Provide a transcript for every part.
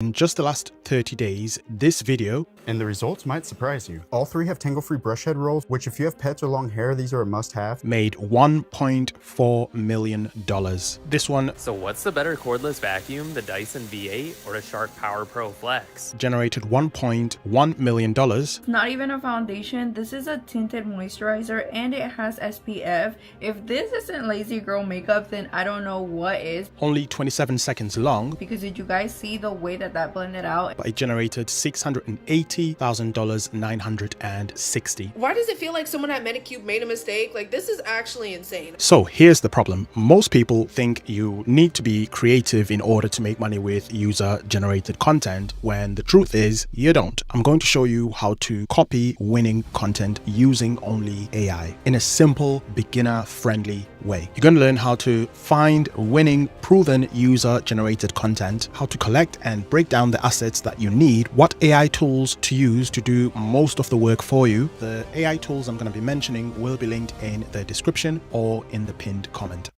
In just the last 30 days, this video and the results might surprise you. All three have tangle-free brush head rolls, which if you have pets or long hair, these are a must-have. made $1.4 million. This one So what's the better cordless vacuum, the Dyson V8 or a Shark Power Pro Flex? generated $1.1 million. Not even a foundation. This is a tinted moisturizer and it has SPF. If this isn't lazy girl makeup, then I don't know what is. Only 27 seconds long, Because did you guys see the way that blended out? but it generated $680,960. Why does it feel like someone at Medicube made a mistake? Like, this is actually insane. So here's the problem. Most people think you need to be creative in order to make money with user-generated content, when the truth is you don't. I'm going to show you how to copy winning content using only AI in a simple, beginner-friendly way. You're going to learn how to find winning, proven user-generated content, how to collect and break down the assets that you need, what AI tools to use to do most of the work for you. The AI tools I'm going to be mentioning will be linked in the description or in the pinned comment.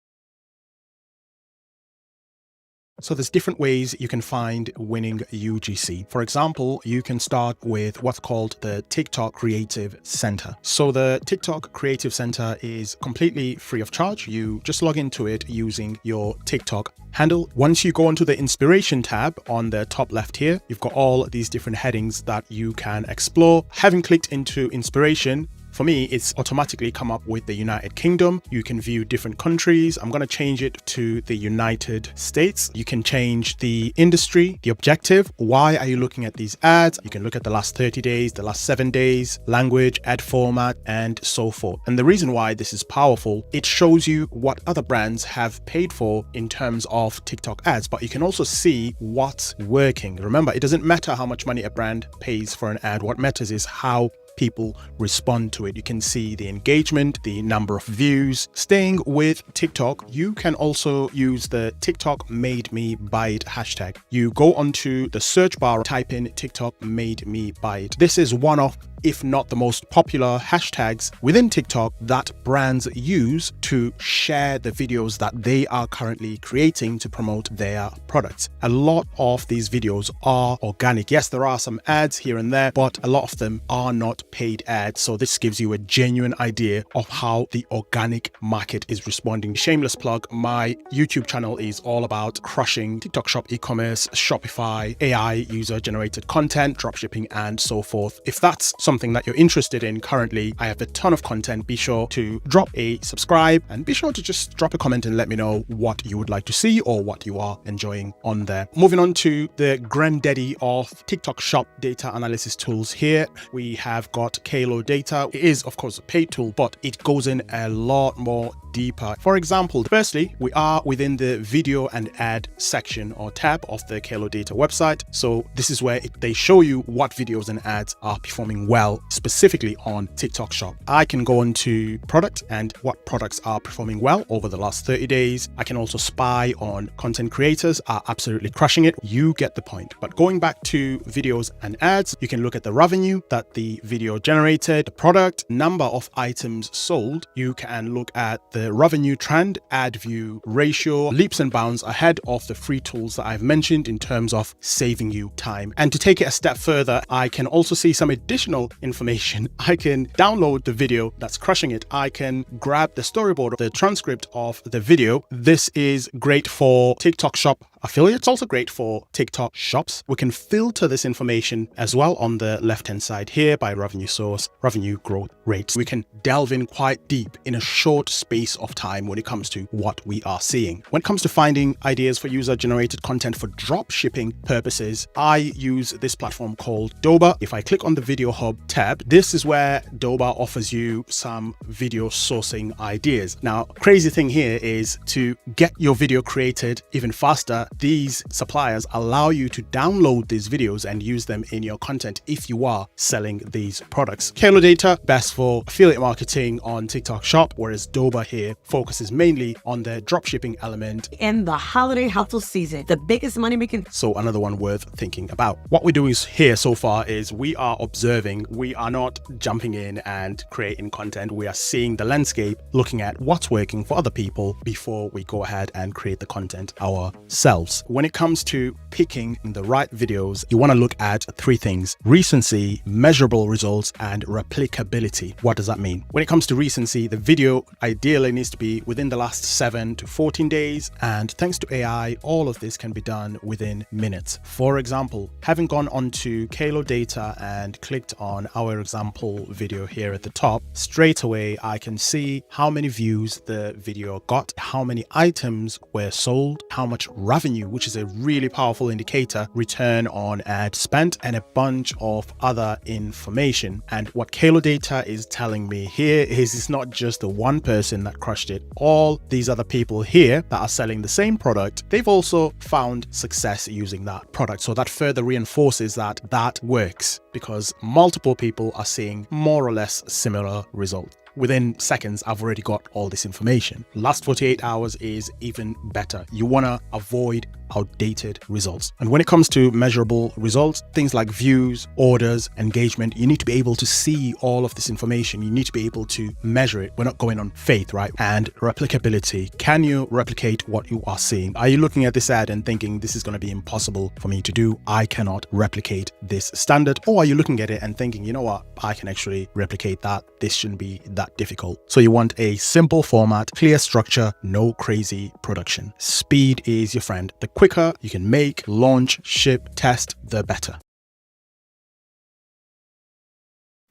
So there's different ways you can find winning UGC. For example, you can start with what's called the TikTok Creative Center. So the TikTok Creative Center is completely free of charge. You just log into it using your TikTok handle. Once you go onto the inspiration tab on the top left here, you've got all these different headings that you can explore. Having clicked into inspiration, for me, it's automatically come up with the United Kingdom. You can view different countries. I'm going to change it to the United States. You can change the industry, the objective. Why are you looking at these ads? You can look at the last 30 days, the last 7 days, language, ad format, and so forth. And the reason why this is powerful, it shows you what other brands have paid for in terms of TikTok ads, but you can also see what's working. Remember, it doesn't matter how much money a brand pays for an ad. What matters is how people respond to it. You can see the engagement, the number of views. Staying with TikTok, you can also use the TikTok made me buy it hashtag. You go onto the search bar, type in TikTok made me buy it. This is one of, if not the most popular hashtags within TikTok that brands use to share the videos that they are currently creating to promote their products. A lot of these videos are organic. Yes, there are some ads here and there, but a lot of them are not paid ads. So this gives you a genuine idea of how the organic market is responding. Shameless plug, my YouTube channel is all about crushing TikTok Shop e-commerce, Shopify, AI, user-generated content, dropshipping, and so forth. If that's something that you're interested in currently, I have a ton of content. Be sure to drop a subscribe and be sure to just drop a comment and let me know what you would like to see or what you are enjoying on there. Moving on to the granddaddy of TikTok Shop data analysis tools here, we have got Kalo Data. It is of course a paid tool, but it goes in a lot more deeper. For example, firstly, we are within the video and ad section or tab of the Kalo Data website. So this is where they show you what videos and ads are performing well, specifically on TikTok Shop. I can go into product and what products are performing well over the last 30 days. I can also spy on content creators are absolutely crushing it. You get the point. But going back to videos and ads, you can look at the revenue that the video generated, the product, number of items sold. You can look at the revenue trend, ad view ratio, leaps and bounds ahead of the free tools that I've mentioned in terms of saving you time. And to take it a step further, I can also see some additional information. I can download the video that's crushing it. I can grab the storyboard, the transcript of the video. This is great for TikTok Shop affiliates, also great for TikTok shops. We can filter this information as well on the left-hand side here by revenue source, revenue growth rates. We can delve in quite deep in a short space of time when it comes to what we are seeing. When it comes to finding ideas for user-generated content for drop shipping purposes, I use this platform called Doba. If I click on the Video Hub tab, this is where Doba offers you some video sourcing ideas. Now, crazy thing here is to get your video created even faster, these suppliers allow you to download these videos and use them in your content if you are selling these products. Kalo Data, best for affiliate marketing on TikTok Shop, whereas Doba here focuses mainly on the dropshipping element. In the holiday hustle season, the biggest money making. So another one worth thinking about. What we're doing here so far is we are observing. We are not jumping in and creating content. We are seeing the landscape, looking at what's working for other people before we go ahead and create the content ourselves. themselves. When it comes to picking the right videos, you want to look at three things: recency, measurable results, and replicability. What does that mean? When it comes to recency, the video ideally needs to be within the last 7 to 14 days, and thanks to AI, all of this can be done within minutes. For example, having gone onto Kalo Data and clicked on our example video here at the top, straight away I can see how many views the video got, how many items were sold, how much revenue, which is a really powerful indicator, return on ad spent, and a bunch of other information. And what Kalo Data is telling me here is it's not just the one person that crushed it. All these other people here that are selling the same product, they've also found success using that product. So that further reinforces that that works, because multiple people are seeing more or less similar results. Within seconds, I've already got all this information. Last 48 hours is even better. You want to avoid outdated results. And when it comes to measurable results, things like views, orders, engagement, you need to be able to see all of this information. You need to be able to measure it. We're not going on faith, right? And replicability. Can you replicate what you are seeing? Are you looking at this ad and thinking this is going to be impossible for me to do? I cannot replicate this standard. Or are you looking at it and thinking, you know what? I can actually replicate that. This shouldn't be that difficult. So you want a simple format, clear structure, no crazy production. Speed is your friend. The quicker you can make, launch, ship, test, the better.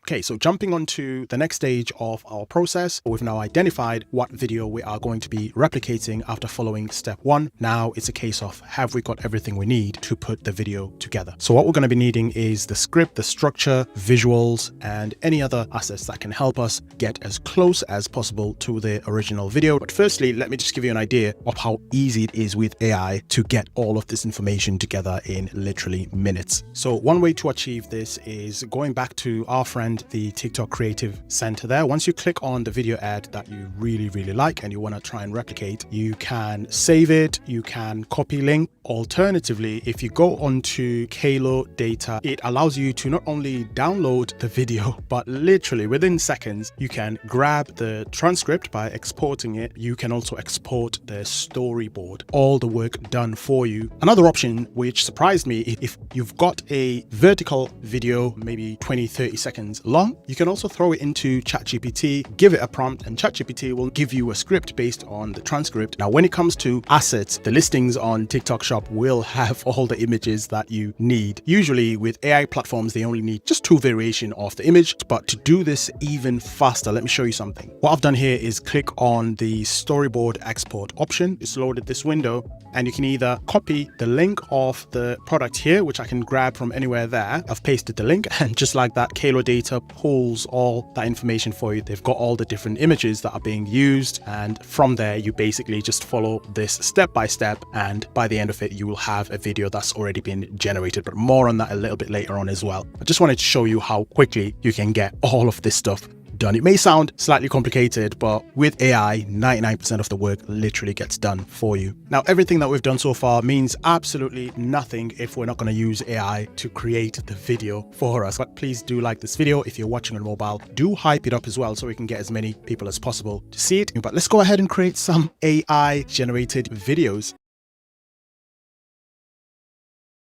Okay, so jumping on to the next stage of our process, we've now identified what video we are going to be replicating after following step 1. Now it's a case of, have we got everything we need to put the video together? So what we're going to be needing is the script, the structure, visuals, and any other assets that can help us get as close as possible to the original video. But firstly, let me just give you an idea of how easy it is with AI to get all of this information together in literally minutes. So one way to achieve this is going back to our friend, the TikTok Creative Center there. Once you click on the video ad that you really like and you want to try and replicate, you can save it, you can copy link. Alternatively, if you go onto Kalo Data, it allows you to not only download the video, but literally within seconds, you can grab the transcript by exporting it. You can also export the storyboard, all the work done for you. Another option which surprised me, if you've got a vertical video, maybe 20-30 seconds long, you can also throw it into ChatGPT, give it a prompt, and ChatGPT will give you a script based on the transcript. Now, when it comes to assets, the listings on TikTok Shop will have all the images that you need. Usually with AI platforms, they only need just 2 variations of the image, but to do this even faster, let me show you something. What I've done here is click on the storyboard export option. It's loaded this window, and you can either copy the link of the product here, which I can grab from anywhere there. I've pasted the link, and just like that, Kalo Data pulls all that information for you. They've got all the different images that are being used, and from there you basically just follow this step by step, and by the end of it you will have a video that's already been generated. But more on that a little bit later on as well. I just wanted to show you how quickly you can get all of this stuff done. It may sound slightly complicated, but with AI, 99% of the work literally gets done for you. Now, everything that we've done so far means absolutely nothing if we're not going to use AI to create the video for us. But please do like this video. If you're watching on mobile, do hype it up as well so we can get as many people as possible to see it. But let's go ahead and create some AI generated videos.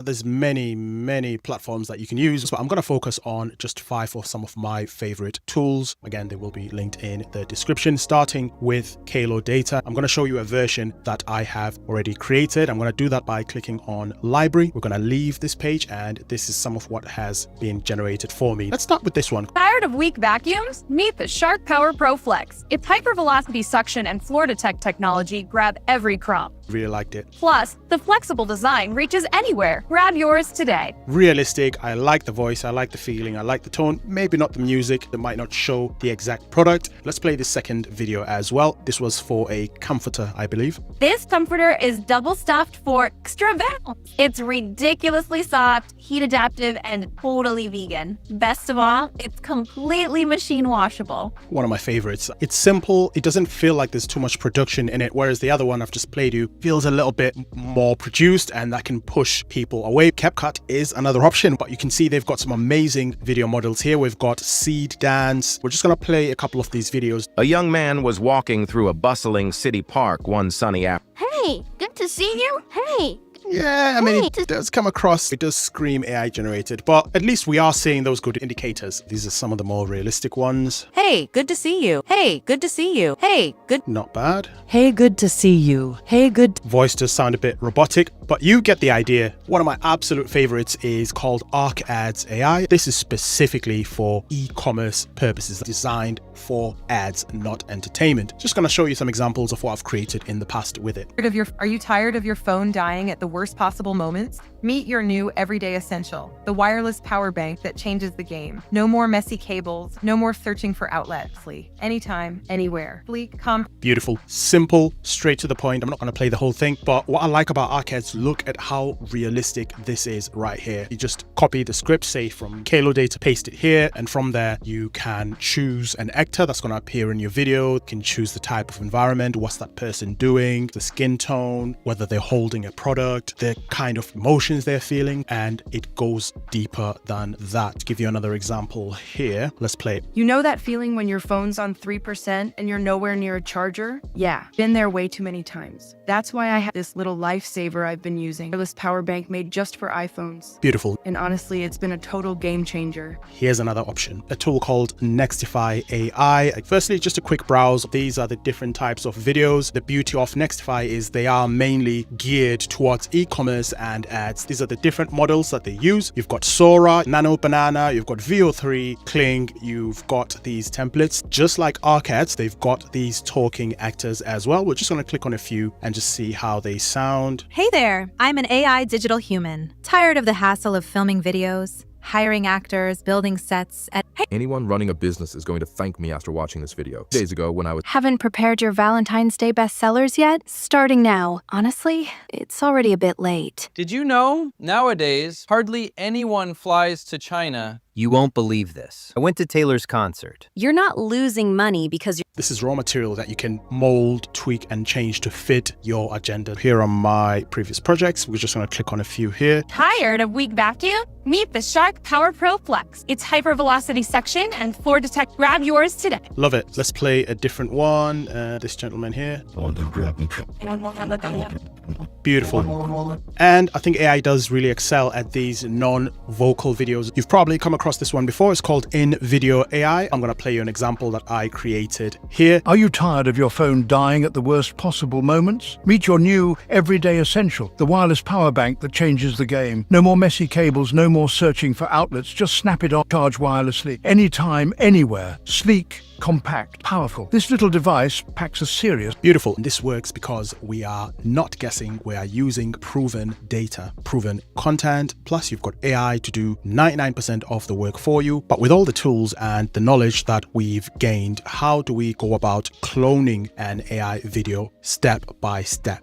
There's many platforms that you can use, but I'm going to focus on just 5 of some of my favorite tools. Again, they will be linked in the description, starting with Kalo Data. I'm going to show you a version that I have already created. I'm going to do that by clicking on library. We're going to leave this page, and this is some of what has been generated for me. Let's start with this one. Tired of weak vacuums? Meet the Shark Power Pro Flex. Its hypervelocity suction and floor detect technology grab every crumb. Really liked it. Plus, the flexible design reaches anywhere. Grab yours today. Realistic. I like the voice. I like the feeling. I like the tone. Maybe not the music. That might not show the exact product. Let's play the second video as well. This was for a comforter, I believe. This comforter is double stuffed for extra balance. It's ridiculously soft, heat adaptive, and totally vegan. Best of all, it's completely machine washable. One of my favorites. It's simple. It doesn't feel like there's too much production in it, whereas the other one I've just played you feels a little bit more produced, and that can push people away. CapCut is another option, but you can see they've got some amazing video models here. We've got Seed Dance. We're just going to play a couple of these videos. A young man was walking through a bustling city park one sunny afternoon. Hey, Hey, good to see you. Hey. Yeah, I mean, it does come across, it does scream AI generated, but at least we are seeing those good indicators. These are some of the more realistic ones. Hey, good to see you. Hey, good to see you. Hey, good. Not bad. Hey, good to see you. Hey, good. Voice does sound a bit robotic, but you get the idea. One of my absolute favorites is called Arc Ads AI. This is specifically for e-commerce purposes, designed for ads, not entertainment. Just going to show you some examples of what I've created in the past with it. Are you tired of your phone dying at the worst possible moments? Meet your new everyday essential, the wireless power bank that changes the game. No more messy cables, no more searching for outlets. Anytime, anywhere. Sleek, compact. Beautiful, simple, straight to the point. I'm not going to play the whole thing, but what I like about Arc Ads, look at how realistic this is right here. You just copy the script, say from Kalo Data, paste it here, and from there you can choose an actor that's going to appear in your video. You can choose the type of environment, what's that person doing, the skin tone, whether they're holding a product, the kind of emotions they're feeling, and it goes deeper than that. To give you another example here, let's play it. You know that feeling when your phone's on 3% and you're nowhere near a charger? Yeah, been there way too many times. That's why I have this little lifesaver I've been using. Wireless power bank made just for iPhones. Beautiful. And honestly, it's been a total game changer. Here's another option, a tool called Nextify AI. Firstly, just a quick browse. These are the different types of videos. The beauty of Nextify is they are mainly geared towards e-commerce and ads. These are the different models that they use. You've got Sora, Nano Banana, you've got VO3, Kling, you've got these templates. Just like Arc Ads, they've got these talking actors as well. We're just going to click on a few and just see how they sound. Hey there, I'm an AI digital human. Tired of the hassle of filming videos, hiring actors, building sets, Anyone running a business is going to thank me after watching this video. Days ago when I was— Haven't prepared your Valentine's Day bestsellers yet? Starting now. Honestly, it's already a bit late. Did you know? Nowadays, hardly anyone flies to China. You won't believe this. I went to Taylor's concert. You're not losing money because This is raw material that you can mold, tweak, and change to fit your agenda. Here are my previous projects. We're just going to click on a few here. Tired of weak vacuum? Meet the Shark Power Pro Flex. It's hypervelocity suction and floor detect. Grab yours today. Love it. Let's play a different one. This gentleman here. Beautiful. And I think AI does really excel at these non-vocal videos. You've probably come across this one before. It's called In Video AI. I'm going to play you an example that I created here. Are you tired of your phone dying at the worst possible moments? Meet your new everyday essential, the wireless power bank that changes the game. No more messy cables, no more searching for outlets. Just snap it on, charge wirelessly, anytime, anywhere. Sleek, compact, powerful. This little device packs a serious— Beautiful. And this works because we are not guessing, we are using proven data, proven content, plus you've got AI to do 99% of the work for you. But with all the tools and the knowledge that we've gained, how do we go about cloning an AI video step by step?